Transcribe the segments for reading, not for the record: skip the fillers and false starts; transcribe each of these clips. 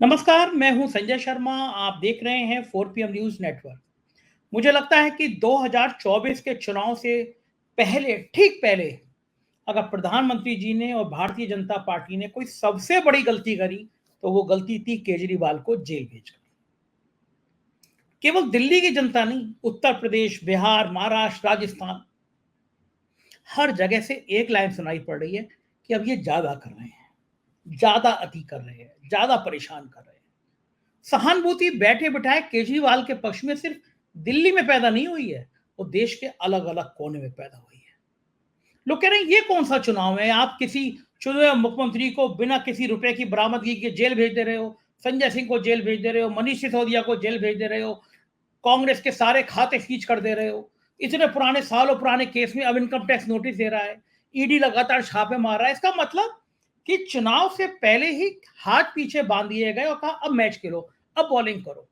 नमस्कार, मैं हूं संजय शर्मा। आप देख रहे हैं 4 PM न्यूज़ नेटवर्क। मुझे लगता है कि 2024 के चुनाव से पहले, ठीक पहले, अगर प्रधानमंत्री जी ने और भारतीय जनता पार्टी ने कोई सबसे बड़ी गलती करी, तो वो गलती थी केजरीवाल को जेल भेजना। केवल दिल्ली की जनता नहीं, उत्तर प्रदेश, बिहार, महाराष्ट्र, राजस्थान, हर जगह से एक लाइन सुनाई पड़ रही है कि अब ये ज़्यादा कर रहे हैं, ज़्यादा अति कर रहे हैं, ज़्यादा परेशान कर रहे हैं। सहानुभूति बैठे-बिठाए केजरीवाल के पक्ष में सिर्फ दिल्ली में पैदा नहीं हुई है, वो देश के अलग-अलग कोने में पैदा हुई है। लोग कह रहे हैं ये कौन-सा चुनाव है? आप किसी चुने हुए मुख्यमंत्री को बिना किसी रुपए की बरामदगी के जेल भेज दे रहे हो, संजय सिंह को जेल भेज दे रहे हो, मनीष सिसोदिया को जेल भेज दे रहे हो, कांग्रेस के सारे खाते सीज कर दे रहे हो। इतने पुराने सालों पुराने केस में अब इनकम टैक्स नोटिस दे रहा है, ईडी लगातार छापे मार रहा है। इसका मतलब कि चुनाव से पहले ही हाथ पीछे बांध दिए गए और कहा अब मैच खेलो, अब बॉलिंग करो।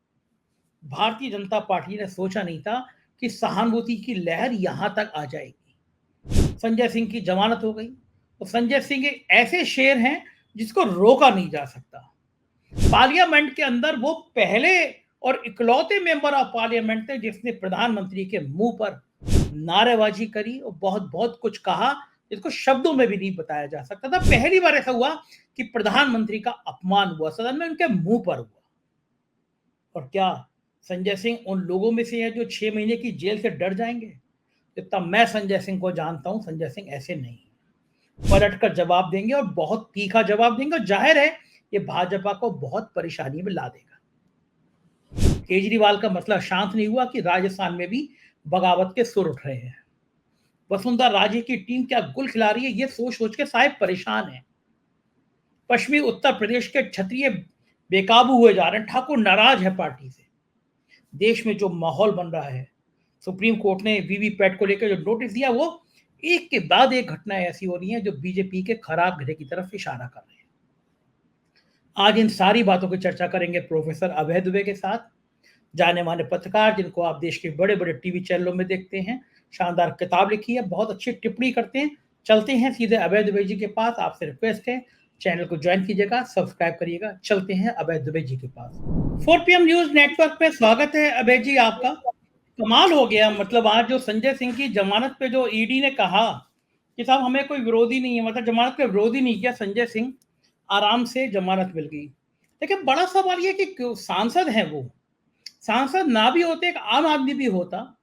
भारतीय जनता पार्टी ने सोचा नहीं था कि सहानुभूति की लहर यहां तक आ जाएगी। संजय सिंह की जमानत हो गई, तो संजय सिंह एक ऐसे शेर हैं जिसको रोका नहीं जा सकता। पार्लियामेंट के अंदर वो पहले और इकलौते मेंबर ऑफ पार्लियामेंट थे जिसने प्रधानमंत्री के मुंह पर नारेबाजी करी और बहुत बहुत कुछ कहा जिसको शब्दों में भी नहीं बताया जा सकता था। पहली बार ऐसा हुआ कि प्रधानमंत्री का अपमान हुआ, सदन में उनके मुंह पर हुआ। और क्या संजय सिंह उन लोगों में से है जो 6 महीने की जेल से डर जाएंगे? जितना मैं संजय सिंह को जानता हूं, संजय सिंह ऐसे नहीं, पलट कर जवाब देंगे और बहुत तीखा जवाब देंगे, और जाहिर है ये भाजपा को बहुत परेशानी में ला देगा। केजरीवाल का मसला शांत नहीं हुआ कि राजस्थान में भी बगावत के सुर उठ रहे हैं। वसुंधरा राजे की टीम क्या गुल खिला रही है, ये सोच सोच के साहब परेशान है। पश्चिमी उत्तर प्रदेश के क्षत्रिय बेकाबू हुए जा रहे हैं, ठाकुर नाराज है पार्टी से। देश में जो माहौल बन रहा है, सुप्रीम कोर्ट ने वीवीपैट को लेकर जो नोटिस दिया, वो एक के बाद एक घटनाएं ऐसी हो रही हैं जो बीजेपी के खराब गधे की तरफ इशारा कर रहे हैं। आज इन सारी बातों की चर्चा करेंगे प्रोफेसर अभय दुबे के साथ, जाने माने पत्रकार जिनको आप देश के बड़े बड़े टीवी चैनलों में देखते हैं। शानदार किताब लिखी है, बहुत अच्छी टिप्पणी करते हैं। चलते हैं सीधे अभय दुबे जी के पास। आपसे रिक्वेस्ट है, चैनल को ज्वाइन कीजिएगा, सब्सक्राइब करिएगा। चलते हैं अभय दुबे जी के पास। 4 PM न्यूज नेटवर्क में स्वागत है अभय जी आपका। कमाल हो गया, मतलब आज जो संजय सिंह की जमानत पे जो ईडी ने कहा कि साहब हमें कोई विरोधी नहीं है, मतलब जमानत का विरोधी नहीं किया संजय सिंह, आराम से जमानत मिल गई। लेकिन बड़ा सवाल ये कि सांसद हैं वो, सांसद ना भी होते, एक आम आदमी भी होता,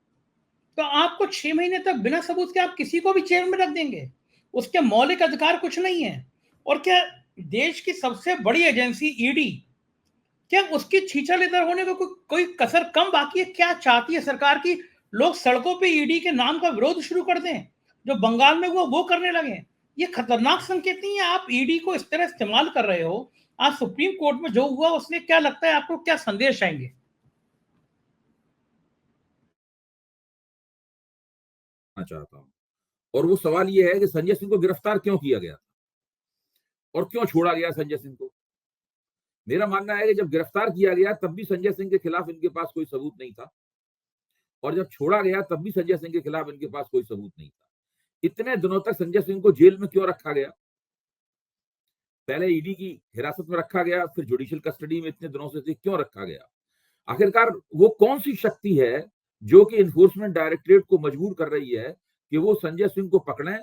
तो आपको 6 महीने तक बिना सबूत के आप किसी को भी जेल में रख देंगे? उसके मौलिक अधिकार कुछ नहीं है? और क्या देश की सबसे बड़ी एजेंसी ईडी, क्या उसकी छीछा लेदर होने को कोई कसर कम बाकी है? क्या चाहती है सरकार की लोग सड़कों पे ईडी के नाम का विरोध शुरू कर दें, जो बंगाल में वो करने लगे? ये खतरनाक संकेत नहीं है? आप ईडी को इस तरह इस्तेमाल कर रहे हो। आज सुप्रीम कोर्ट में जो हुआ उसमें क्या लगता है आपको, क्या संदेश आएंगे? चाहता हूँ। और वो सवाल ये है कि संजय सिंह को गिरफ्तार क्यों किया गया और क्यों छोड़ा गया संजय सिंह को। मेरा मानना है कि जब गिरफ्तार किया गया तब भी संजय सिंह के खिलाफ इनके पास कोई सबूत नहीं था, और जब छोड़ा गया तब भी संजय सिंह के खिलाफ इनके पास कोई सबूत नहीं था। इतने दिनों तक संजय सिंह को जेल में क्यों रखा गया? पहले ईडी की हिरासत में रखा गया, फिर जुडिशियल कस्टडी में इतने दिनों से क्यों रखा गया? आखिरकार वो कौन सी शक्ति है जो कि इन्फोर्समेंट डायरेक्टरेट को मजबूर कर रही है कि वो संजय सिंह को पकड़ें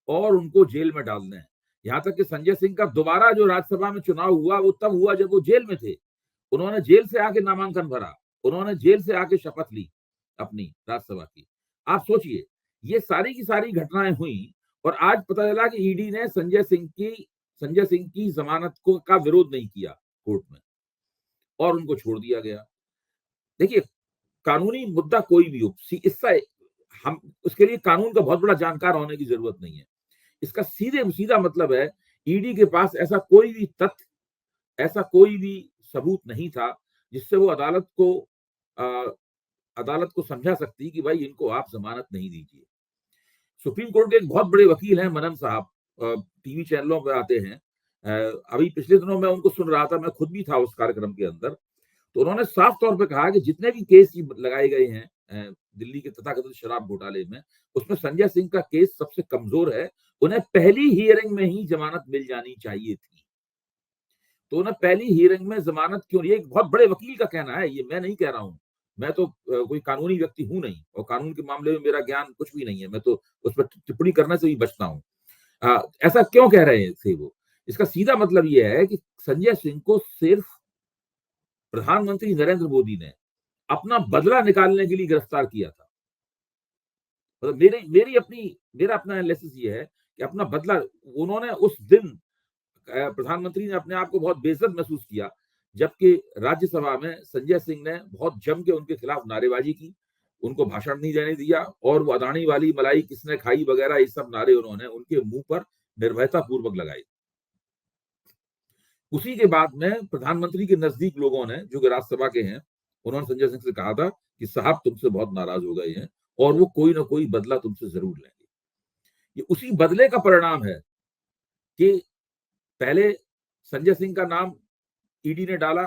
और उनको जेल में डाल दें? यहां तक कि संजय सिंह का दोबारा जो राज्यसभा में चुनाव हुआ वो तब हुआ जब वो जेल में थे। उन्होंने जेल से आके नामांकन भरा, उन्होंने जेल से आके शपथ ली अपनी राज्यसभा की। आप सोचिए, ये सारी की सारी घटनाएं हुई और आज पता चला कि ईडी ने संजय सिंह की जमानत को का विरोध नहीं किया कोर्ट में और उनको छोड़ दिया गया। देखिए, कानूनी मुद्दा कोई भी हो, इसका हम उसके लिए कानून का बहुत बड़ा जानकार होने की जरूरत नहीं है। इसका सीधे सीधा मतलब है, ईडी के पास ऐसा कोई भी तथ्य, ऐसा कोई भी सबूत नहीं था जिससे वो अदालत को समझा सकती कि भाई इनको आप जमानत नहीं दीजिए। सुप्रीम कोर्ट के एक बहुत बड़े वकील हैं मनन साहब, टीवी चैनलों पर आते हैं। अभी पिछले दिनों मैं उनको सुन रहा था, मैं खुद भी था उस कार्यक्रम के अंदर। तो उन्होंने साफ तौर पे कहा कि जितने भी केस लगाए गए हैं दिल्ली के तथाकथित शराब घोटाले में, उसमें संजय सिंह का केस सबसे कमजोर है। उन्हें पहली हियरिंग में ही जमानत मिल जानी चाहिए थी। तो उन्हें पहली हियरिंग में जमानत क्यों नहीं, एक बहुत बड़े वकील का कहना है, ये मैं नहीं कह रहा हूं, मैं तो कोई कानूनी व्यक्ति हूं नहीं, और कानून के मामले में मेरा ज्ञान कुछ भी नहीं है, मैं तो उस पर टिप्पणी करने से भी बचता हूं। ऐसा क्यों कह रहे थे वो? इसका सीधा मतलब यह है कि संजय सिंह को सिर्फ प्रधानमंत्री नरेंद्र मोदी ने अपना बदला निकालने के लिए गिरफ्तार किया था। मतलब मेरा अपना एनालिसिस ये है कि अपना बदला, उन्होंने उस दिन प्रधानमंत्री ने अपने आप को बहुत बेइज्जत महसूस किया, जबकि राज्यसभा में संजय सिंह ने बहुत जम के उनके खिलाफ नारेबाजी की, उनको भाषण नहीं देने दिया, और वो अदानी वाली मलाई किसने खाई वगैरह ये सब नारे उन्होंने उनके मुंह पर निर्भयता पूर्वक लगाए। उसी के बाद में प्रधानमंत्री के नजदीक लोगों ने, जो कि राज्यसभा के हैं, उन्होंने संजय सिंह से कहा था कि साहब तुमसे बहुत नाराज हो गए हैं और वो कोई ना कोई बदला तुमसे जरूर लेंगे। ये उसी बदले का परिणाम है कि पहले संजय सिंह का नाम ईडी ने डाला,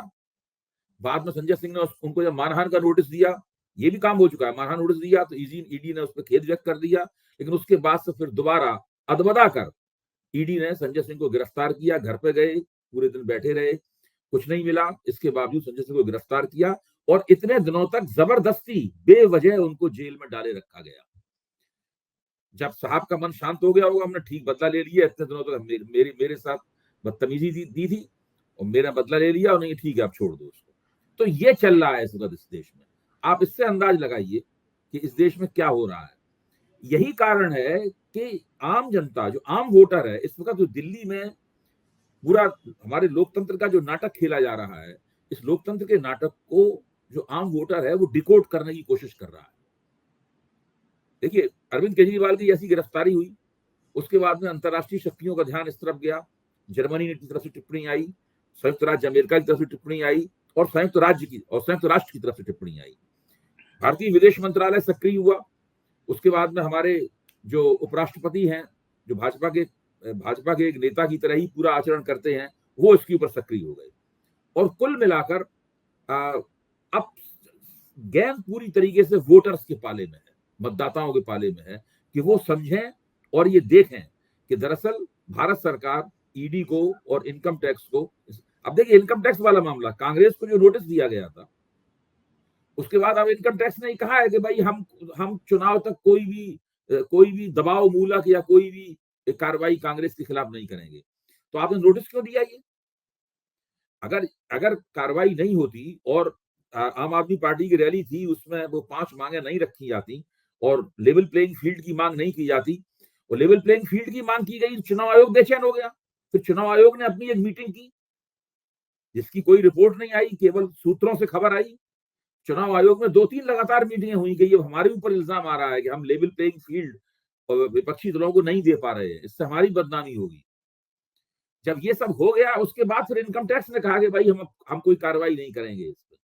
बाद में संजय सिंह ने उनको जब मानहानि का नोटिस दिया, ये भी काम हो चुका है, मानहानि नोटिस दिया तो ईडी ने उस पर खेद व्यक्त कर दिया, लेकिन उसके बाद से फिर दोबारा अदबदा कर ईडी ने संजय सिंह को गिरफ्तार किया, घर पे गए, पूरे दिन बैठे रहे, कुछ नहीं मिला, इसके बावजूद संजय सिंह को गिरफ्तार किया और इतने दिनों तक जबरदस्ती बेवजह उनको जेल में डाले रखा गया। जब साहब का मन शांत हो गया होगा, हमने ठीक बदला ले लिया, इतने दिनों तक मेरे साथ बदतमीजी दी थी और मेरा बदला ले लिया और नहीं ठीक है आप छोड़ दो उसको। तो ये चल रहा है इस वक्त इस देश में। आप इससे अंदाज लगाइए कि इस देश में क्या हो रहा है। यही कारण है कि आम जनता, जो आम वोटर है, इस वक्त जो दिल्ली में पूरा हमारे लोकतंत्र का जो नाटक खेला जा रहा है, इस लोकतंत्र के नाटक को जो आम वोटर है वो डिकोड करने की कोशिश कर रहा है। देखिए, अरविंद केजरीवाल की ऐसी गिरफ्तारी हुई, उसके बाद में अंतर्राष्ट्रीय शक्तियों का ध्यान इस तरफ गया, जर्मनी की तरफ से टिप्पणी आई, संयुक्त राज्य अमेरिका की तरफ से टिप्पणी आई और संयुक्त राष्ट्र की तरफ से टिप्पणी आई। भारतीय विदेश मंत्रालय सक्रिय हुआ, उसके बाद में हमारे जो उपराष्ट्रपति हैं, जो भाजपा के एक नेता की तरह ही पूरा आचरण करते हैं, वो इसके ऊपर सक्रिय हो गए और कुल मिलाकर अब गेम पूरी तरीके से वोटर्स के पाले में है, मतदाताओं के पाले में है कि वो समझें और ये देखें कि दरअसल भारत सरकार ईडी को और इनकम टैक्स को, अब देखिए इनकम टैक्स वाला मामला, कांग्रेस को जो नोटिस दिया गया था, उसके बाद अब इनकम टैक्स ने कहा है कि भाई हम चुनाव तक कोई भी दबाव मूलक या कोई भी कार्रवाई कांग्रेस के खिलाफ नहीं करेंगे। तो आपने नोटिस क्यों दिया ये? अगर कार्रवाई नहीं होती और आम आदमी पार्टी की रैली थी, उसमें वो 5 मांगे नहीं रखी जाती और लेवल प्लेइंग फील्ड की मांग नहीं की जाती, और लेवल प्लेइंग फील्ड की मांग की गई, चुनाव आयोग बेचैन हो गया। फिर चुनाव आयोग ने अपनी एक मीटिंग की जिसकी कोई रिपोर्ट नहीं आई, केवल सूत्रों से खबर आई। चुनाव आयोग में 2-3 लगातार मीटिंगें हुई गई। अब हमारे ऊपर इल्जाम आ रहा है कि हम लेवल प्लेइंग फील्ड विपक्षी दलों को नहीं दे पा रहे हैं, इससे हमारी बदनामी होगी। जब ये सब हो गया, उसके बाद फिर इनकम टैक्स ने कहा कि भाई हम कोई कार्रवाई नहीं करेंगे इस पर।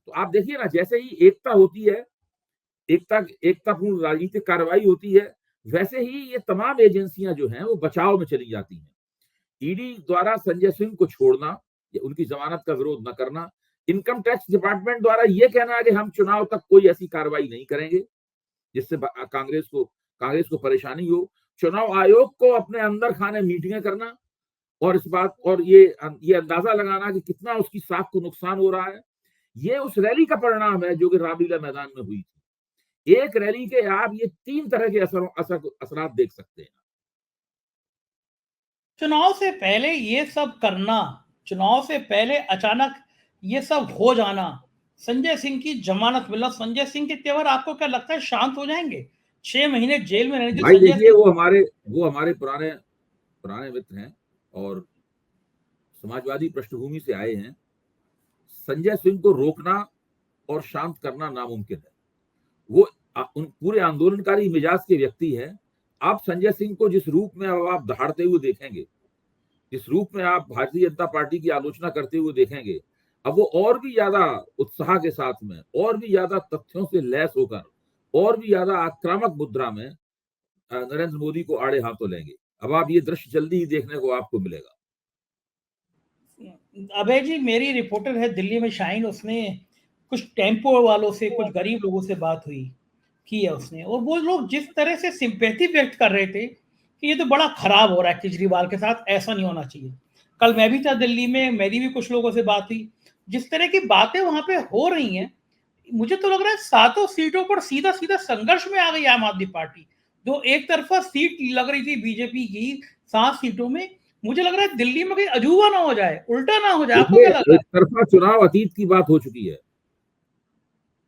तो आप देखिए ना, जैसे ही एकता होती है, एकतापूर्ण राजनीतिक कार्रवाई होती है, वैसे ही ये तमाम एजेंसियां जो हैं वो बचाव में चली जाती हैं। ईडी द्वारा संजय सिंह को छोड़ना या उनकी जमानत का विरोध न करना, इनकम टैक्स डिपार्टमेंट द्वारा यह कहना है कि हम चुनाव तक कोई ऐसी कार्रवाई नहीं करेंगे जिससे कांग्रेस को परेशानी हो, चुनाव आयोग को अपने अंदर खाने मीटिंगें करना और इस बात और ये अंदाजा लगाना कि कितना उसकी साख को नुकसान हो रहा है। ये उस रैली का परिणाम है जो कि रामलीला मैदान में हुई थी। एक रैली के आप ये 3 तरह के असरात देख सकते हैं। चुनाव से पहले ये सब करना, चुनाव से पहले अचानक ये सब हो जाना, संजय सिंह की जमानत मिलना, संजय सिंह के तेवर आपको क्या लगता है शांत हो जाएंगे? 6 महीने जेल में रहने जो भाई संजय देखिए, वो हमारे पुराने मित्र हैं और समाजवादी पृष्ठभूमि से आए हैं। संजय सिंह को रोकना और शांत करना नामुमकिन है। वो उन पूरे आंदोलनकारी मिजाज के व्यक्ति हैं। आप संजय सिंह को जिस रूप में अब आप दहाड़ते हुए देखेंगे, जिस रूप में आप भारतीय जनता पार्टी की आलोचना करते हुए देखेंगे, अब वो और भी ज्यादा उत्साह के साथ में, और भी ज्यादा तथ्यों से लैस होकर, और भी ज्यादा आक्रामक मुद्रा में नरेंद्र मोदी को आड़े हाथों लेंगे। अब आप ये दृश्य जल्दी ही देखने को आपको मिलेगा। अभय जी, मेरी रिपोर्टर है दिल्ली में शाहीन, उसने कुछ टेम्पो वालों से, कुछ गरीब लोगों से बात हुई की है उसने, और वो लोग जिस तरह से सिंपैथी व्यक्त कर रहे थे कि ये तो बड़ा खराब हो रहा है केजरीवाल के साथ, ऐसा नहीं होना चाहिए। कल मैं भी था दिल्ली में, मेरी भी कुछ लोगों से बात हुई। जिस तरह की बातें वहां पे हो रही हैं, मुझे तो लग रहा है 7 सीटों पर सीधा सीधा संघर्ष में आ गई आम आदमी पार्टी। जो एक तरफा सीट लग रही थी बीजेपी की 7 सीटों में, मुझे लग रहा है दिल्ली में कहीं अजूबा ना हो जाए, उल्टा ना हो जाए। आपको देखिए, क्या लग रहा एक तरफा चुनाव अतीत की बात हो चुकी है।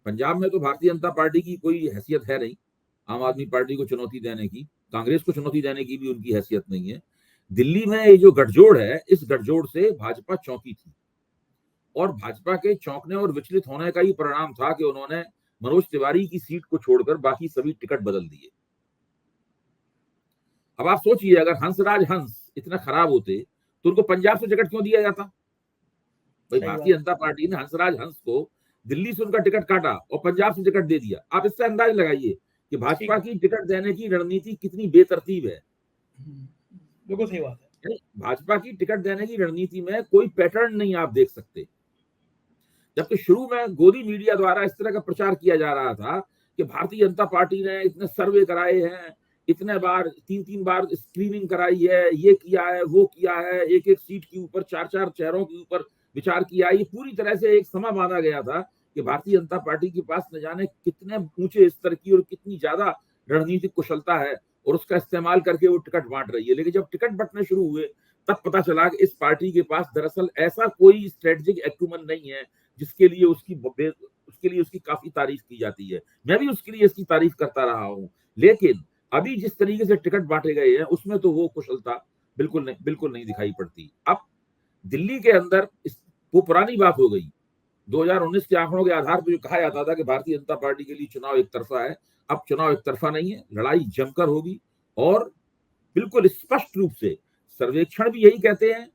पंजाब में तो भारतीय जनता पार्टी की कोई हैसियत है नहीं आम आदमी पार्टी को चुनौती देने की, कांग्रेस को चुनौती देने की भी उनकी हैसियत नहीं है। दिल्ली में ये जो गठजोड़ है, इस गठजोड़ से भाजपा चौंकी थी और भाजपा के चौंकने और विचलित होने का ही परिणाम था कि उन्होंने मनोज तिवारी की सीट को छोड़कर बाकी सभी टिकट बदल दिए। अब आप सोचिए, अगर हंसराज हंस इतना खराब होते तो उनको पंजाब से टिकट क्यों दिया जाता? भाई, है? सही भारतीय बात। जनता पार्टी ने हंसराज हंस को दिल्ली से उनका टिकट काटा और पंजाब से टिकट दे दिया। आप इससे अंदाज लगाइए कि भाजपा ठीक। की टिकट देने की रणनीति कितनी बेतरतीब है। बिल्कुल सही बात है। यानी भाजपा की टिकट देने की रणनीति में कोई पैटर्न नहीं आप देख सकते। जबकि शुरू में गोदी मीडिया द्वारा इस तरह का प्रचार किया जा रहा था कि भारतीय जनता पार्टी ने इतने सर्वे कराए हैं, इतने बार 3-3 बार स्क्रीनिंग कराई है, ये किया है, वो किया है, एक एक सीट के ऊपर 4-4 चेहरों के ऊपर विचार किया। ये पूरी तरह से एक समा माना गया था कि भारतीय जनता पार्टी के पास न जाने कितने ऊंचे स्तर की और कितनी ज्यादा रणनीतिक कुशलता है और उसका इस्तेमाल करके वो टिकट बांट रही है। लेकिन जब टिकट बंटने शुरू हुए तब पता चला कि इस पार्टी के पास दरअसल ऐसा कोई स्ट्रेटेजिक एक्यूमेंट नहीं है जिसके लिए उसकी काफी तारीफ की जाती है। मैं भी उसके लिए इसकी तारीफ करता रहा हूं, लेकिन अभी जिस तरीके से टिकट बांटे गए हैं उसमें तो वो कुशलता बिल्कुल नहीं दिखाई पड़ती। अब दिल्ली के अंदर वो पुरानी बात हो गई। 2019 के आंकड़ों के आधार पर जो कहा जाता था कि भारतीय जनता पार्टी के लिए चुनाव एक तरफा है, अब चुनाव एक तरफा नहीं है, लड़ाई जमकर होगी। और बिल्कुल स्पष्ट रूप से सर्वेक्षण भी यही कहते हैं,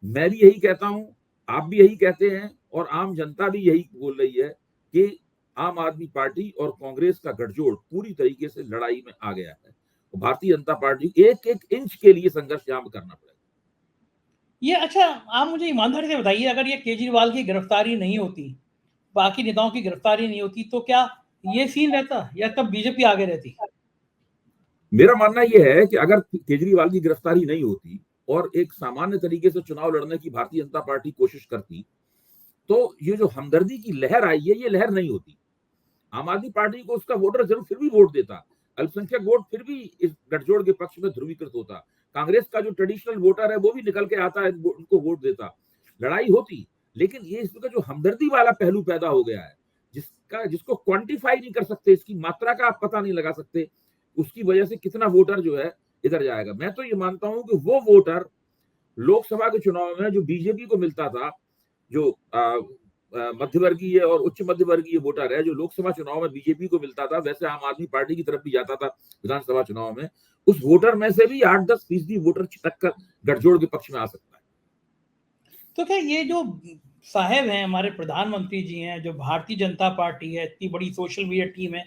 मैं भी यही कहता हूं, आप भी यही कहते हैं और आम जनता भी यही बोल रही है कि आम आदमी पार्टी और कांग्रेस का गठजोड़ पूरी तरीके से लड़ाई में आ गया है। तो भारतीय जनता पार्टी एक एक इंच के लिए संघर्ष यहां करना पड़ेगा। ये अच्छा, आप मुझे ईमानदारी से बताइए, अगर ये केजरीवाल की गिरफ्तारी नहीं होती, बाकी नेताओं की गिरफ्तारी नहीं होती, तो क्या ये सीन रहता या तब बीजेपी आगे रहती? मेरा मानना यह है कि अगर केजरीवाल की गिरफ्तारी नहीं होती और एक सामान्य तरीके से चुनाव लड़ने की भारतीय जनता पार्टी कोशिश करती, तो ये जो हमदर्दी की लहर आई है, ये लहर नहीं होती। आम आदमी पार्टी को उसका वोटर जरूर फिर भी वोट देता, अल्पसंख्यक वोट फिर भी इस गठजोड़ के पक्ष में ध्रुवीकृत होता, कांग्रेस का जो ट्रेडिशनल वोटर है वो भी निकल के आता है, उनको वोट देता, लड़ाई होती। लेकिन ये इसका जो हमदर्दी वाला पहलू पैदा हो गया है, जिसको क्वांटिफाई नहीं कर सकते, इसकी मात्रा का आप पता नहीं लगा सकते, उसकी वजह से कितना वोटर जो है इधर जाएगा। मैं तो ये मानता हूं कि वो वोटर लोकसभा के चुनाव में जो बीजेपी को मिलता था, जो मध्यवर्गीय और उच्च मध्यवर्गीय वोटर है, जो लोकसभा चुनाव में बीजेपी को मिलता था, वैसे आम आदमी पार्टी की तरफ भी जाता था विधानसभा चुनाव में, उस वोटर में से भी 8-10% वोटर छिटक कर गठजोड़ के पक्ष में आ सकता है। तो क्या ये जो साहब हैं, हमारे प्रधानमंत्री जी हैं, जो भारतीय जनता पार्टी है, इतनी बड़ी सोशल मीडिया टीम है,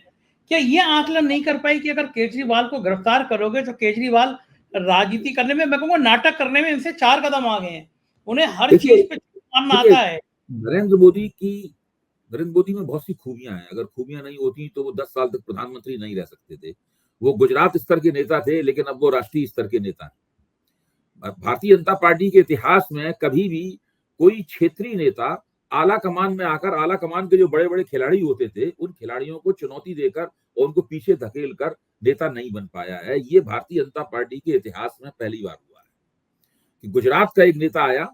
क्या ये आकलन नहीं कर पाई कि अगर केजरीवाल को गिरफ्तार करोगे तो केजरीवाल राजनीति करने में, मैं कहूँगा नाटक करने में इनसे 4 कदम आगे हैं। उन्हें हर चीज पे मानना देखिए, आता है। नरेंद्र मोदी में बहुत सी खूबियां हैं। अगर खूबियां नहीं होती तो वो 10 साल तक प्रधानमंत्री नहीं रह सकते थे। वो गुजरात स्तर के नेता थे, लेकिन अब वो राष्ट्रीय स्तर के नेता हैं। भारतीय जनता पार्टी के इतिहास में कभी भी कोई क्षेत्रीय नेता आला कमान में आकर, आला कमान के जो बड़े बड़े खिलाड़ी होते थे, उन खिलाड़ियों को चुनौती देकर और उनको पीछे धकेल कर नेता नहीं बन पाया है। ये भारतीय जनता पार्टी के इतिहास में पहली बार हुआ है कि गुजरात का एक नेता आया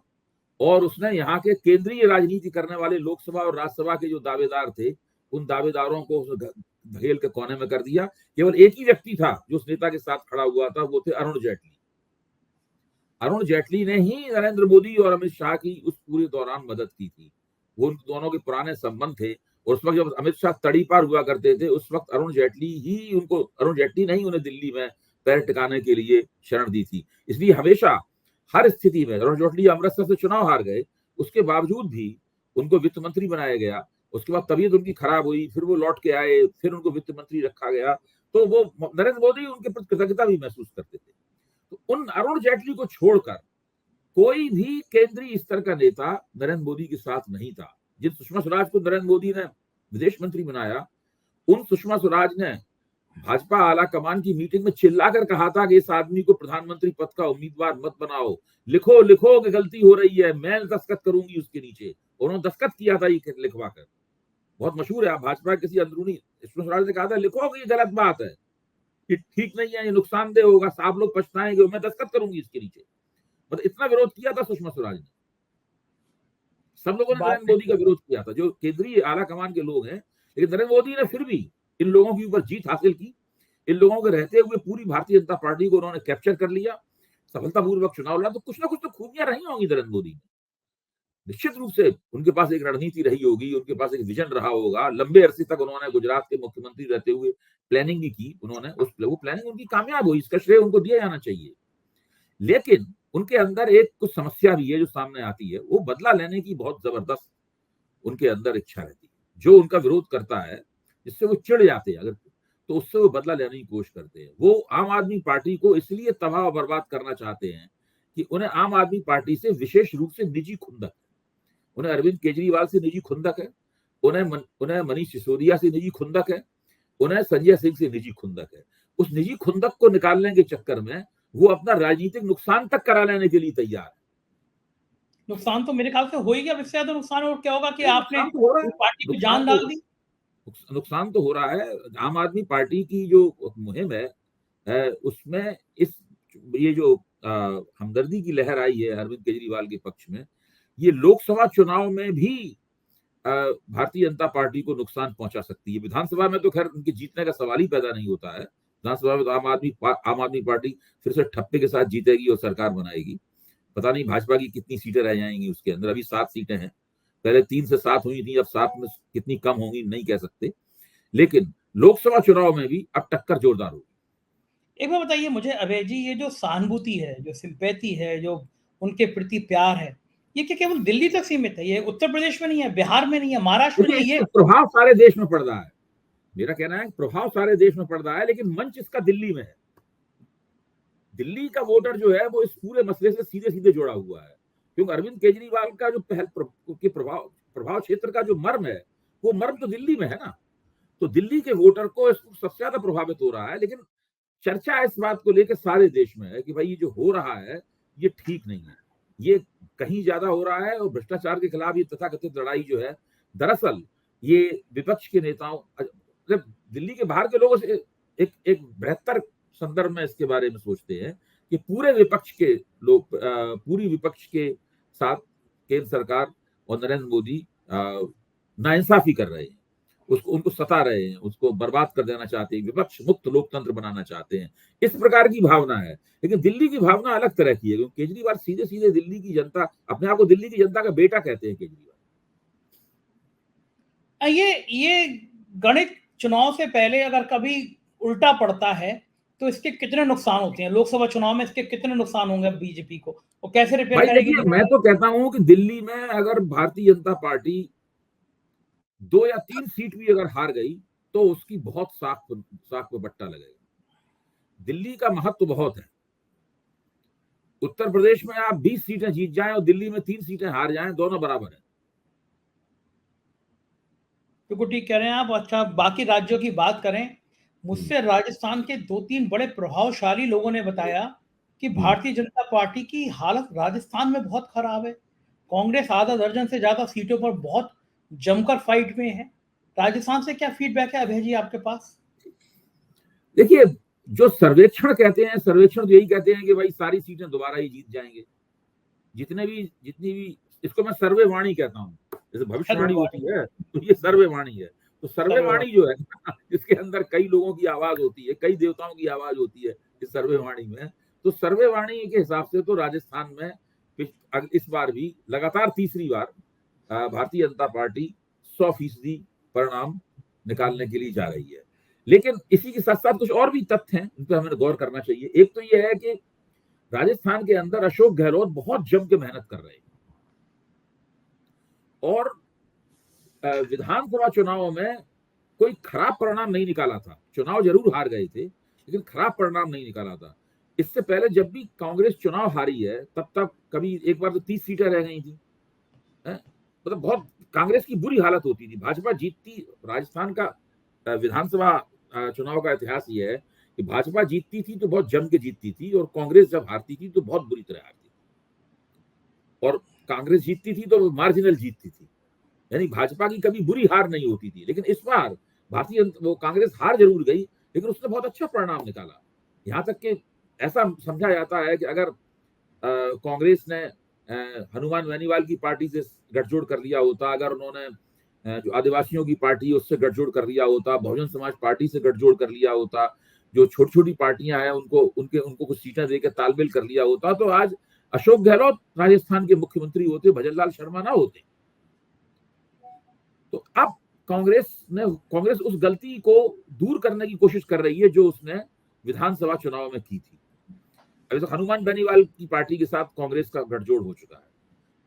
और उसने यहाँ के केंद्रीय राजनीति करने वाले लोकसभा और राज्यसभा के जो दावेदार थे, उन दावेदारों को धकेल के कोने में कर दिया। केवल एक ही व्यक्ति था जो उस नेता के साथ खड़ा हुआ था, वो थे अरुण जेटली। अरुण जेटली ने ही नरेंद्र मोदी और अमित शाह की उस पूरे दौरान मदद की थी। वो उन दोनों के पुराने संबंध थे और उस वक्त जब अमित शाह तड़ीपार हुआ करते थे, उस वक्त अरुण जेटली ने ही उन्हें दिल्ली में पैर टिकाने के लिए शरण दी थी। इसलिए हमेशा हर स्थिति में अरुण जेटली अमृतसर से चुनाव हार गए, उसके बावजूद भी उनको वित्त मंत्री बनाया गया। उसके बाद तबीयत उनकी खराब हुई, फिर वो लौट के आए, फिर उनको वित्त मंत्री रखा गया। तो वो नरेंद्र मोदी उनके प्रति कृतज्ञता भी महसूस करते थे। तो उन अरुण जेटली को छोड़कर कोई भी केंद्रीय स्तर का नेता नरेंद्र मोदी के साथ नहीं था। जिन सुषमा स्वराज को नरेंद्र मोदी ने विदेश मंत्री बनाया, उन सुषमा स्वराज ने भाजपा आला कमान की मीटिंग में चिल्लाकर कहा था कि इस आदमी को प्रधानमंत्री पद का उम्मीदवार मत बनाओ, लिखो लिखो कि गलती हो रही है, मैं दस्तखत करूंगी उसके नीचे। उन्होंने दस्तखत किया था ये लिखवा कर, बहुत मशहूर है। आप भाजपा किसी अंदरूनी सुषमा स्वराज ने कहा था लिखो कि ये गलत बात है, ये ठीक नहीं है, ये नुकसानदेह होगा, साहब लोग पछताएंगे, मैं दस्तखत करूंगी इसके नीचे। मतलब इतना विरोध किया था सुषमा स्वराज ने। सब लोगों ने बात नरेंद्र मोदी का विरोध किया था, जो केंद्रीय आला कमान के लोग हैं, लेकिन नरेंद्र मोदी ने फिर भी इन लोगों के ऊपर जीत हासिल की। इन लोगों के रहते हुए पूरी भारतीय जनता पार्टी को उन्होंने कैप्चर कर लिया, सफलतापूर्वक चुनाव लड़ा। तो कुछ ना कुछ तो खूबियां रही होंगी नरेंद्र मोदी में, निश्चित रूप से उनके पास एक रणनीति रही होगी, उनके पास एक विजन रहा होगा। लंबे अरसे तक उन्होंने गुजरात के मुख्यमंत्री रहते हुए प्लानिंग भी की, उन्होंने वो प्लानिंग उनकी कामयाब हुई, इसका श्रेय उनको दिया जाना चाहिए। लेकिन उनके अंदर एक कुछ समस्या भी है जो सामने आती है, वो बदला लेने की बहुत जबरदस्त उनके अंदर इच्छा रहती है। जो उनका विरोध करता है, जिससे वो चिढ़ जाते हैं अगर, तो उससे वो बदला लेने की कोशिश करते हैं। वो आम आदमी पार्टी को इसलिए तबाह और बर्बाद करना चाहते हैं कि उन्हें आम आदमी पार्टी से विशेष रूप से निजी खुंदक है। उन्हें अरविंद केजरीवाल से निजी खुंदक है, उन्हें मनीष सिसोदिया से निजी खुंदक है, उन्हें संजय सिंह से निजी खुंदक है। उस निजी खुंदक को निकालने के चक्कर में वो अपना राजनीतिक नुकसान तक करा लेने के लिए तैयार है। नुकसान तो मेरे ख्याल से हो ही गया, इससे ज्यादा नुकसान और क्या होगा कि आपने नुकसान तो हो रहा है, पार्टी को नुकसान जान तो डाल दी। नुकसान तो हो रहा है। आम आदमी पार्टी की जो मुहिम है उसमें ये जो हमदर्दी की लहर आई है अरविंद केजरीवाल के पक्ष में, ये लोकसभा चुनाव में भी भारतीय जनता पार्टी को नुकसान पहुंचा सकती है। विधानसभा में तो खैर उनके जीतने का सवाल ही पैदा नहीं होता है। विधानसभा में तो आम आदमी पार्टी फिर से ठप्पे के साथ जीतेगी और सरकार बनाएगी। पता नहीं भाजपा की कितनी सीटें रह जाएंगी उसके अंदर, अभी 7 सीटें हैं, पहले 3 से 7 हुई थी, अब 7 में कितनी कम होंगी नहीं कह सकते। लेकिन लोकसभा चुनाव में भी अब टक्कर जोरदार होगी। एक बार बताइए मुझे अभय जी, ये जो सहानुभूति है, जो सिंपैथी है, जो उनके प्रति प्यार है, ये क्या केवल दिल्ली तक सीमित है? ये उत्तर प्रदेश में नहीं है, बिहार में नहीं है, महाराष्ट्र में देखिए, नहीं है? इसका प्रभाव सारे देश में पड़ रहा है। मेरा कहना है प्रभाव सारे देश में पड़ रहा है, लेकिन मंच इसका दिल्ली में है। दिल्ली का वोटर जो है वो इस पूरे मसले से सीधे सीधे जुड़ा हुआ है, क्योंकि अरविंद केजरीवाल का जो के प्रभाव क्षेत्र का जो मर्म है, वो मर्म तो दिल्ली में है ना। तो दिल्ली के वोटर को सबसे ज्यादा प्रभावित हो रहा है। लेकिन चर्चा इस बात को लेकर सारे देश में है कि भाई ये जो हो रहा है ये ठीक नहीं है, ये कहीं ज्यादा हो रहा है। और भ्रष्टाचार के खिलाफ ये तथाकथित लड़ाई जो है, दरअसल ये विपक्ष के नेताओं, मतलब दिल्ली के बाहर के लोगों से एक बेहतर संदर्भ में इसके बारे में सोचते हैं कि पूरे विपक्ष के लोग, पूरी विपक्ष के साथ केंद्र सरकार और नरेंद्र मोदी नाइंसाफी कर रहे हैं, उनको सता रहे हैं, उसको बर्बाद कर देना चाहते हैं, विपक्ष मुक्त लोकतंत्र बनाना चाहते हैं। इस प्रकार की भावना है। लेकिन दिल्ली की भावना अलग तरह की है, क्योंकि केजरीवाल सीधे सीधे दिल्ली की जनता, अपने आप को दिल्ली की जनता का बेटा कहते हैं केजरीवाल। ये गणित चुनाव से पहले अगर कभी उल्टा पड़ता है तो इसके कितने नुकसान होते हैं? लोकसभा चुनाव में इसके कितने नुकसान होंगे बीजेपी को, और कैसे रिपेयर भाई करेगी? देखिए, मैं तो कहता हूं कि दिल्ली में अगर भारतीय जनता पार्टी 2 या 3 सीट भी अगर हार गई तो उसकी बहुत साख पे बट्टा लगेगा। दिल्ली का महत्व बहुत है। उत्तर प्रदेश में आप 20 सीटें जीत जाएं और दिल्ली में 3 सीटें हार जाएं, दोनों बराबर है। बिल्कुल ठीक कह रहे हैं आप। अच्छा, बाकी राज्यों की बात करें, मुझसे राजस्थान के 2-3 बड़े प्रभावशाली लोगों ने बताया कि भारतीय जनता पार्टी की हालत राजस्थान में बहुत खराब है। कांग्रेस आधा दर्जन से ज्यादा सीटों पर बहुत जमकर फाइट में है। राजस्थान से क्या फीडबैक है अभय जी आपके पास? देखिए, जो सर्वेक्षण कहते हैं, सर्वेक्षण तो यही कहते हैं कि भाई सारी सीटें दोबारा ही जीत जाएंगे, जितनी भी, इसको मैं सर्वेवाणी कहता हूँ, जैसे भविष्यवाणी होती है तो ये सर्वेवाणी है। तो सर्वेवाणी जो है इसके अंदर कई लोगों की आवाज होती है, कई देवताओं की आवाज होती है इस सर्वेवाणी में। तो सर्वेवाणी के हिसाब से तो राजस्थान में इस बार भी लगातार तीसरी बार भारतीय जनता पार्टी 100% परिणाम निकालने के लिए जा रही है। लेकिन इसी के साथ साथ कुछ और भी तथ्य हैं, उन पर हमें गौर करना चाहिए। एक तो यह है कि राजस्थान के अंदर अशोक गहलोत बहुत जम के मेहनत कर रहे हैं, और विधानसभा चुनाव में कोई खराब परिणाम नहीं निकाला था। चुनाव जरूर हार गए थे, लेकिन खराब परिणाम नहीं निकाला था। इससे पहले जब भी कांग्रेस चुनाव हारी है, तब तक कभी एक बार तो 30 सीटें रह गई थी, मतलब बहुत कांग्रेस की बुरी हालत होती थी। भाजपा जीतती, राजस्थान का विधानसभा चुनाव का इतिहास ये है कि भाजपा जीतती थी तो बहुत जम के जीतती थी, और कांग्रेस जब हारती थी तो बहुत बुरी तरह हारती थी, और कांग्रेस जीतती थी तो मार्जिनल जीतती थी, यानी भाजपा की कभी बुरी हार नहीं होती थी। लेकिन इस बार वो कांग्रेस हार जरूर गई, लेकिन उसने बहुत अच्छा परिणाम निकाला। यहाँ तक कि ऐसा समझा जाता है कि अगर कांग्रेस ने हनुमान बेनीवाल की पार्टी से गठजोड़ कर लिया होता, अगर उन्होंने जो आदिवासियों की पार्टी उससे गठजोड़ कर लिया होता, बहुजन समाज पार्टी से गठजोड़ कर लिया होता, जो छोटी छोटी पार्टियां हैं उनको कुछ सीटें देकर तालमेल कर लिया होता, तो आज अशोक गहलोत राजस्थान के मुख्यमंत्री होते, भजनलाल शर्मा ना होते। तो अब कांग्रेस उस गलती को दूर करने की कोशिश कर रही है जो उसने विधानसभा चुनाव में की थी। अभी तक हनुमान बेनीवाल की पार्टी के साथ कांग्रेस का गठजोड़ हो चुका है,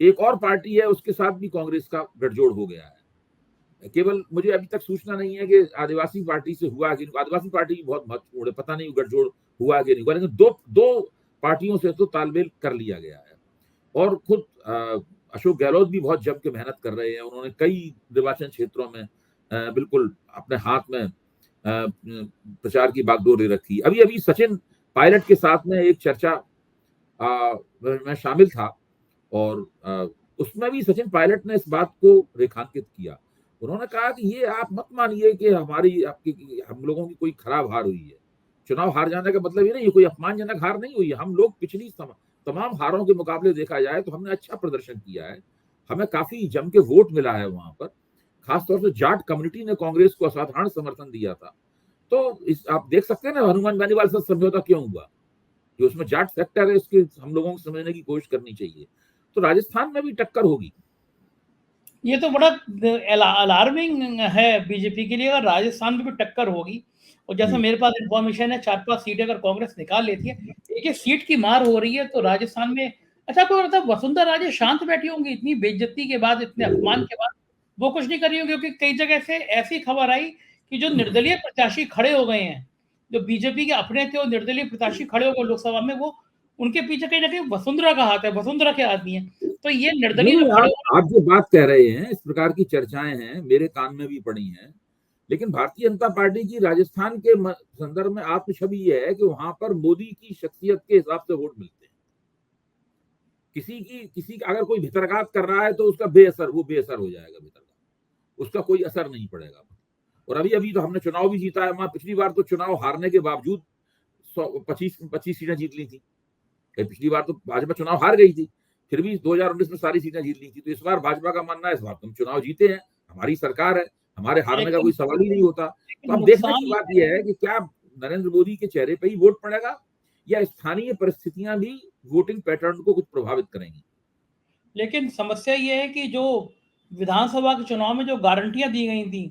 एक और पार्टी है उसके साथ भी कांग्रेस का गठजोड़ हो गया है। केवल मुझे अभी तक सूचना नहीं है कि आदिवासी पार्टी से हुआ कि आदिवासी पार्टी की बहुत महत्वपूर्ण है, पता नहीं गठजोड़ हुआ कि नहीं हुआ, लेकिन दो पार्टियों से तो तालमेल कर लिया गया है। और खुद अशोक गहलोत भी बहुत जम के मेहनत कर रहे हैं, उन्होंने कई निर्वाचन क्षेत्रों में बिल्कुल अपने हाथ में प्रचार की बागडोर ले रखी। अभी अभी सचिन पायलट के साथ में एक चर्चा मैं शामिल था, और उसमें भी सचिन पायलट ने इस बात को रेखांकित किया। उन्होंने कहा कि ये आप मत मानिए कि हम लोगों की कोई खराब हार हुई है। चुनाव हार जाने का मतलब ये नहीं, कोई अपमानजनक हार नहीं हुई है। हम लोग पिछली तमाम हारों के मुकाबले देखा जाए तो हमने अच्छा प्रदर्शन किया है, हमें काफी जम के वोट मिला है वहां पर। खासतौर से जाट कम्युनिटी ने कांग्रेस को असाधारण समर्थन दिया था। तो आप देख सकते हैं ना हनुमान बेनीवाल से समझौता क्यों हुआ, कि उसमें जाट फैक्टर है, इसके हम लोगों को समझने की कोशिश करनी चाहिए। तो राजस्थान में भी टक्कर होगी। ये तो बड़ा अलार्मिंग है बीजेपी के लिए, अगर राजस्थान में भी टक्कर होगी। और जैसा मेरे पास इंफॉर्मेशन है, 4-5 सीटें अगर कांग्रेस निकाल लेती है, एक सीट की मार हो रही है तो राजस्थान में। अच्छा, कोई मतलब वसुंधरा राजे शांत बैठी होंगी इतनी बेइज्जती के बाद, इतने अपमान के बाद? वो कुछ नहीं कर रही होंगी, क्योंकि कई जगह से ऐसी खबर आई कि जो निर्दलीय प्रत्याशी खड़े हो गए हैं, जो बीजेपी के अपने थे, वो निर्दलीय प्रत्याशी खड़े हो गए लोकसभा में, वो उनके पीछे कहीं ना कहीं वसुंधरा का हाथ है, वसुंधरा के आदमी है। तो ये निर्दलीय जो नहीं, खड़े आप जो बात कह रहे हैं, इस प्रकार की चर्चाएं हैं, मेरे कान में भी पड़ी हैं। लेकिन भारतीय जनता पार्टी की राजस्थान के संदर्भ में आत्म छवि ये है कि वहां पर मोदी की शख्सियत के हिसाब से वोट मिलते हैं। किसी का अगर कोई भितरघात कर रहा है तो उसका वो बेअसर हो जाएगा, भितरघात उसका कोई असर नहीं पड़ेगा। और अभी अभी तो हमने चुनाव भी जीता है वहां। पिछली बार तो चुनाव हारने के बावजूद 25 सीटें जीत ली थी। पिछली बार तो भाजपा चुनाव हार गई थी, फिर भी 2019 में सारी सीटें जीत ली थी। तो इस बार भाजपा का मानना है इस बार तुम चुनाव जीते हैं, हमारी सरकार है, हमारे हारने का कोई सवाल ही नहीं होता। तो अब देखने की बात यह है कि क्या नरेंद्र मोदी के चेहरे पर ही वोट पड़ेगा, या स्थानीय परिस्थितियां भी वोटिंग पैटर्न को कुछ प्रभावित करेंगी। लेकिन समस्या ये है कि जो विधानसभा के चुनाव में जो गारंटियां दी गई थी,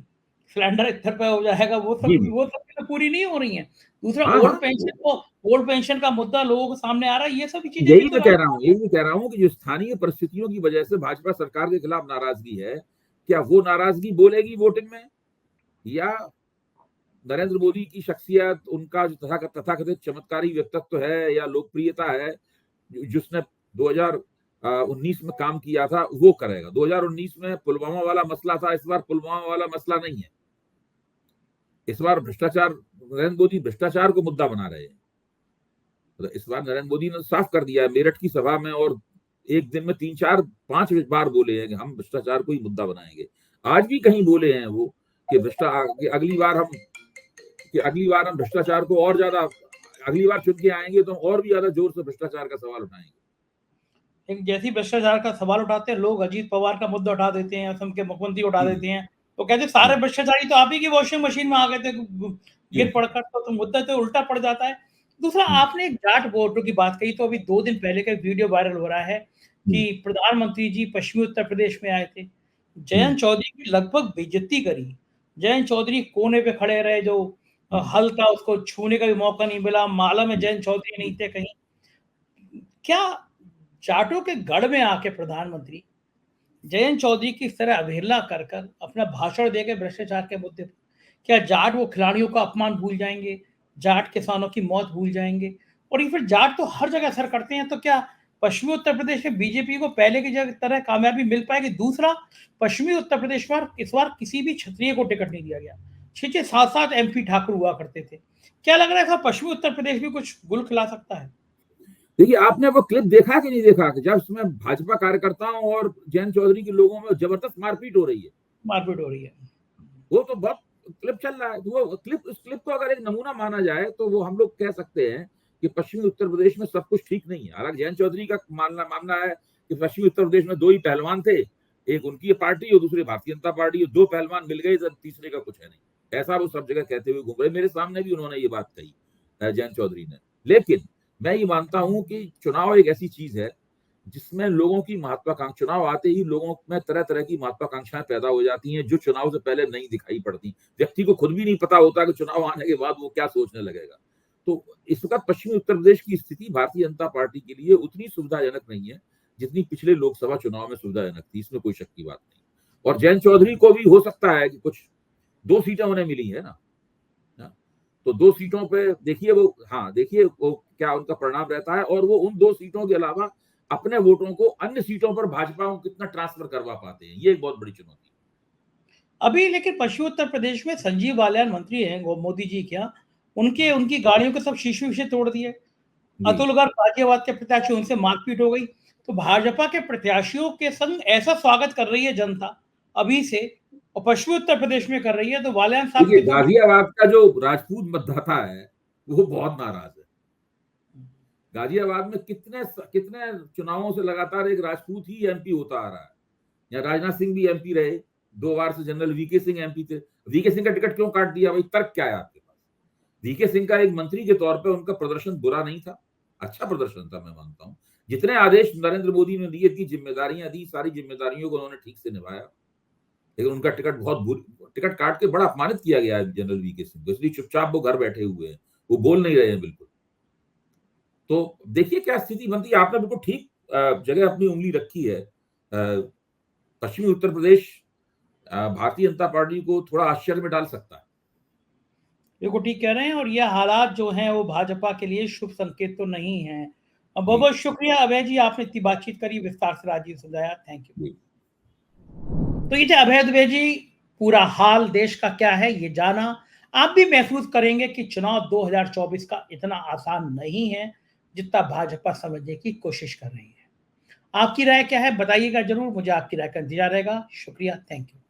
सिलेंडर 1 रुपए हो जाएगा, वो सब तो पूरी नहीं हो रही हैं। दूसरा, ओल्ड पेंशन का मुद्दा लोगों के सामने आ रहा है, ये सभी चीजें भी यही तो मैं कह रहा हूँ कि जो स्थानीय परिस्थितियों की वजह से भाजपा सरकार के खिलाफ नाराजगी है, क्या वो नाराजगी बोलेगी वोटिंग में, या नरेंद्र मोदी की शख्सियत, उनका जो तथाकथित चमत्कारी व्यक्तित्व है या लोकप्रियता है, जिसने 2019 में काम किया था, वो करेगा। 2019 में पुलवामा वाला मसला था, इस बार पुलवामा वाला मसला नहीं है। इस बार भ्रष्टाचार, नरेंद्र मोदी भ्रष्टाचार को मुद्दा बना रहे हैं। तो इस बार नरेंद्र मोदी ने साफ कर दिया है मेरठ की सभा में, और एक दिन में 3-4-5 बार बोले हैं कि हम भ्रष्टाचार को ही मुद्दा बनाएंगे। आज भी कहीं बोले हैं वो कि अगली बार हम भ्रष्टाचार को और ज्यादा, अगली बार चुन के आएंगे तो और भी ज्यादा जोर से भ्रष्टाचार का सवाल उठाएंगे। जैसे भ्रष्टाचार का सवाल उठाते हैं लोग, अजीत पवार का मुद्दा उठा देते हैं, असम के मुख्यमंत्री उठा देते हैं, तो कहते हैं सारे भ्रष्टाचारी तो आप ही की वॉशिंग मशीन में आ गए थे गिर पड़कर, तो मुद्दा तो उल्टा पड़ जाता है। दूसरा, आपने एक जाट वोटरों की बात कही, तो अभी 2 दिन पहले का वीडियो वायरल हो रहा है कि प्रधानमंत्री जी पश्चिमी उत्तर प्रदेश में आए थे, जयंत चौधरी की लगभग बेइज्जती करी। जयंत चौधरी कोने पे खड़े रहे, जो हल था उसको छूने का भी मौका नहीं मिला, माला में जयंत चौधरी नहीं थे कहीं। क्या जाटों के गढ़ में आके प्रधानमंत्री जयंत चौधरी की इस तरह अवहेलना कर अपना भाषण देकर भ्रष्टाचार के मुद्दे पर, क्या जाट वो खिलाड़ियों का अपमान भूल जाएंगे, जाट किसानों की मौत भूल जाएंगे? और ये फिर जाट तो हर जगह असर करते हैं, तो क्या पश्चिमी उत्तर प्रदेश में बीजेपी को पहले की तरह कामयाबी मिल पाएगी? दूसरा, पश्चिमी उत्तर प्रदेश में इस बार किसी भी क्षत्रिय को टिकट नहीं दिया गया, 6-6, 7-7 एमपी ठाकुर हुआ करते थे। क्या लग रहा है था पश्चिमी उत्तर प्रदेश भी कुछ गुल खिला सकता है? देखिए, आपने वो क्लिप देखा कि नहीं देखा कि जब उसमें भाजपा कार्यकर्ताओं और जयंत चौधरी के लोगों में जबरदस्त मारपीट हो रही है। मारपीट हो रही है। वो तो बहुत क्लिप चल रहा है। वो क्लिप, उस क्लिप को अगर एक नमूना माना जाए तो वो हम लोग कह सकते हैं कि पश्चिमी उत्तर प्रदेश में सब कुछ ठीक नहीं है। हालांकि जयंत चौधरी का मानना है कि पश्चिमी उत्तर प्रदेश में 2 ही पहलवान थे, एक उनकी पार्टी और दूसरी भारतीय जनता पार्टी, 2 पहलवान मिल गए, जब तीसरे का कुछ है नहीं, ऐसा वो सब जगह कहते हुए घूम रहे। मेरे सामने भी उन्होंने ये बात कही, जयंत चौधरी ने। लेकिन मैं ये मानता हूं कि चुनाव एक ऐसी चीज है जिसमें लोगों की महत्वाकांक्षा, चुनाव आते ही लोगों में तरह तरह की महत्वाकांक्षाएं पैदा हो जाती हैं जो चुनाव से पहले नहीं दिखाई पड़ती। व्यक्ति को खुद भी नहीं पता होता कि चुनाव आने के बाद वो क्या सोचने लगेगा। तो इस वक्त पश्चिमी उत्तर प्रदेश की स्थिति भारतीय जनता पार्टी के लिए उतनी सुविधाजनक नहीं है जितनी पिछले लोकसभा चुनाव में सुविधाजनक थी, इसमें कोई शक की बात नहीं। और जयंत चौधरी को भी हो सकता है कि कुछ 2 सीटें उन्हें मिली है ना, तो 2 सीटों पे देखिए वो, हाँ देखिए वो क्या उनका परिणाम रहता है, और वो उन 2 सीटों के अलावा अपने वोटों को अन्य सीटों पर भाजपा को कितना ट्रांसफर करवा पाते हैं, ये एक बहुत बड़ी चुनौती है। अभी लेकिन पश्चिमी उत्तर प्रदेश में संजीव बालियान मंत्री हैं मोदी जी के यहाँ, उनकी गाड़ियों के सब शीशे वीशे तोड़ दिए। अतुल गर्ग गाजियाबाद के प्रत्याशी, उनसे मारपीट हो गई। तो भाजपा के प्रत्याशियों के संग ऐसा स्वागत कर रही है जनता अभी से, और पश्चिमी उत्तर प्रदेश में कर रही है, तो बालियान साहब देखिए, की तो गाजियाबाद का जो राजपूत मतदाता है वो बहुत नाराज है। गाजियाबाद में कितने कितने चुनावों से लगातार एक राजपूत ही एमपी होता आ रहा है। या राजनाथ सिंह भी एमपी रहे, 2 बार से जनरल वीके सिंह एमपी थे। वीके सिंह का टिकट क्यों काट दिया भाई, तर्क क्या है आपके पास? वीके सिंह का एक मंत्री के तौर पे उनका प्रदर्शन बुरा नहीं था, अच्छा प्रदर्शन था, मैं मानता हूं। जितने आदेश नरेंद्र मोदी ने दिए, इतनी जिम्मेदारियां दी, सारी जिम्मेदारियों को उन्होंने ठीक से निभाया। लेकिन उनका टिकट काट के बड़ा अपमानित किया गया है जनरल वीके सिंह को, इसलिए चुपचाप वो घर बैठे हुए हैं, वो बोल नहीं रहे हैं बिल्कुल। तो देखिए क्या स्थिति बनती है। आपने बिल्कुल ठीक जगह अपनी उंगली रखी है। पश्चिमी उत्तर प्रदेश भारतीय जनता पार्टी को थोड़ा आश्चर्य में डाल सकता है। बिल्कुल ठीक कह रहे हैं, और यह हालात जो हैं वो भाजपा के लिए शुभ संकेत तो नहीं है। बहुत जी बहुत शुक्रिया अभय जी, आपने इतनी बातचीत करी, विस्तार से राजीव समझाया, थैंक यू। जी। तो ये थे अभय दुबे जी, पूरा हाल देश का क्या है ये जाना। आप भी महसूस करेंगे कि चुनाव 2024 का इतना आसान नहीं है जितना भाजपा समझने की कोशिश कर रही है। आपकी राय क्या है बताइएगा जरूर, मुझे आपकी राय का इंतजार रहेगा। शुक्रिया, थैंक यू।